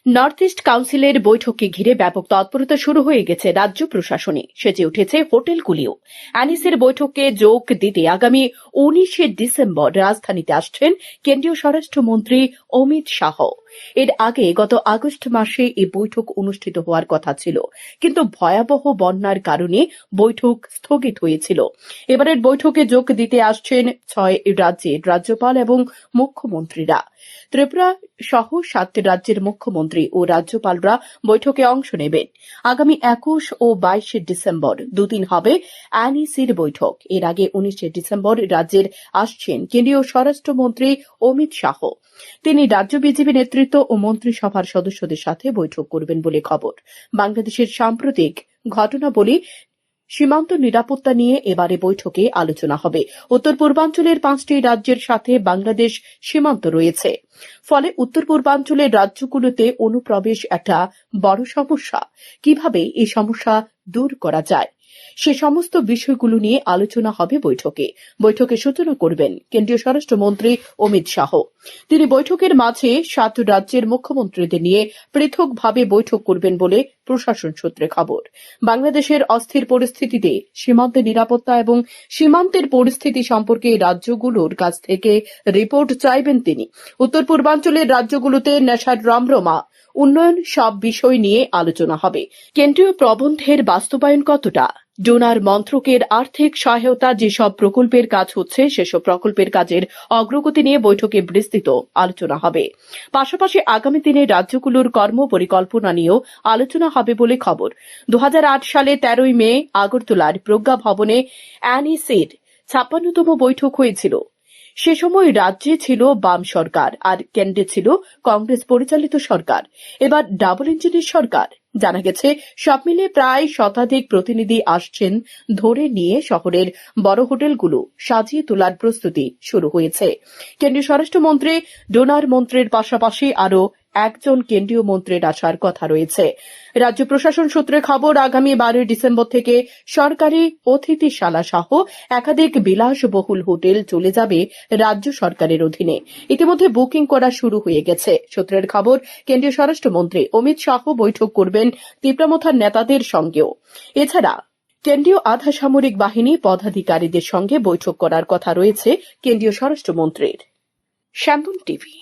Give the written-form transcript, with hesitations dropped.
North east কাউন্সিলের বৈঠককে ঘিরে ব্যাপক তৎপরতা শুরু হয়ে গেছে রাজ্য প্রশাসনে। সেজে উঠেছে হোটেলগুলিও। অ্যানিসের বৈঠকে যোগ দিতে আগামী 19শে ডিসেম্বর রাজধানীতে আসছেন কেন্দ্রীয় স্বরাষ্ট্রমন্ত্রী অমিত শাহ। এর আগে গত আগস্ট মাসে এই বৈঠক অনুষ্ঠিত হওয়ার কথা ছিল, কিন্তু ভয়াবহ বন্যার কারণে বৈঠক স্থগিত হয়েছিল। এবারের বৈঠকে যোগ দিতে আসছেন 6 রাজ্যের রাজ্যপাল এবং মুখ্যমন্ত্রীরা। ত্রিপুরা সহ 7 রাজ্যের মুখ্যমন্ত্রী ও রাজ্যপালরা বৈঠকে অংশ নেবেন। আগামী 21 ও 22 ডিসেম্বর দুদিন হবে অ্যানিসির বৈঠক। এর আগে 19 ডিসেম্বর রাজ্যের আসছেন কেন্দ্রীয় স্বরাষ্ট্রমন্ত্রী অমিত শাহ। তিনি রাজ্য বিজেপি নেতৃত্ব ও মন্ত্রিসভার সদস্যদের সাথে বৈঠক করবেন বলে খবর। বাংলাদেশের সাম্প্রতিক ঘটনাবলী, সীমান্ত নিরাপত্তা নিয়ে এবারে বৈঠকে আলোচনা হবে। উত্তর পূর্বাঞ্চলের 5টি রাজ্যের সাথে বাংলাদেশ সীমান্ত রয়েছে, ফলে উত্তর পূর্বাঞ্চলের রাজ্যগুলোতে অনুপ্রবেশ একটা বড় সমস্যা। কিভাবে এই সমস্যা দূর করা যায়, সে সমস্ত বিষয়গুলো নিয়ে আলোচনা হবে বৈঠকে। বৈঠকের সূচনা করবেন কেন্দ্রীয় স্বরাষ্ট্রমন্ত্রী অমিত শাহ। তিনি বৈঠকের মাঝে 7 রাজ্যের মুখ্যমন্ত্রীদের নিয়ে পৃথকভাবে বৈঠক করবেন বলে প্রশাসন সূত্রে খবর। বাংলাদেশের অস্থির পরিস্থিতিতে সীমান্তে নিরাপত্তা এবং সীমান্তের পরিস্থিতি সম্পর্কে রাজ্যগুলোর কাছ থেকে রিপোর্ট চাইবেন তিনি। উত্তর পূর্বাঞ্চলের রাজ্যগুলোতে নেশার রমরমা, উন্নয়ন, সব বিষয় নিয়ে আলোচনা হবে। কেন্দ্রীয় প্রবন্ধের বাস্তবায়ন কতটা, ডোনার মন্ত্রকের আর্থিক সহায়তা, যেসব প্রকল্পের কাজ হচ্ছে সেসব প্রকল্পের কাজের অগ্রগতি নিয়ে বৈঠকে বিস্তৃত আলোচনা হবে। পাশাপাশি আগামী দিনে রাজ্যগুলোর কর্ম পরিকল্পনা নিয়েও আলোচনা হবে বলে খবর। 2008 সালে 13 মে আগরতলার প্রজ্ঞা ভবনে অ্যানিসির 56তম বৈঠক হয়েছিল। সে সময় রাজ্যে ছিল বাম সরকার আর কেন্দ্রে ছিল কংগ্রেস পরিচালিত সরকার। এবার ডাবল ইঞ্জিনের সরকার। জানা গেছে সব মিলে প্রায় শতাধিক প্রতিনিধি আসছেন ধরে নিয়ে শহরের বড় হোটেলগুলো সাজিয়ে তোলার প্রস্তুতি শুরু হয়েছে। কেন্দ্রীয় স্বরাষ্ট্রমন্ত্রী, ডোনার মন্ত্রীর পাশাপাশি আরও একজন কেন্দ্রীয় মন্ত্রীর আসার কথা রয়েছে। রাজ্য প্রশাসন সূত্রে খবর, আগামী 12 ডিসেম্বর থেকে সরকারি অতিথিশালা সহ একাধিক বিলাসবহুল হোটেল চলে যাবে রাজ্য সরকারের অধীনে। ইতিমধ্যে বুকিং করা শুরু হয়ে গেছে। সূত্রের খবর, কেন্দ্রীয় স্বরাষ্ট্রমন্ত্রী অমিত শাহ বৈঠক করবেন তীব্রমথার নেতাদের সঙ্গেও। এছাড়া কেন্দ্রীয় আধা সামরিক বাহিনী পদাধিকারীদের সঙ্গে বৈঠক করার কথা রয়েছে কেন্দ্রীয় স্বরাষ্ট্রমন্ত্রীর। শ্যামবন টিভি।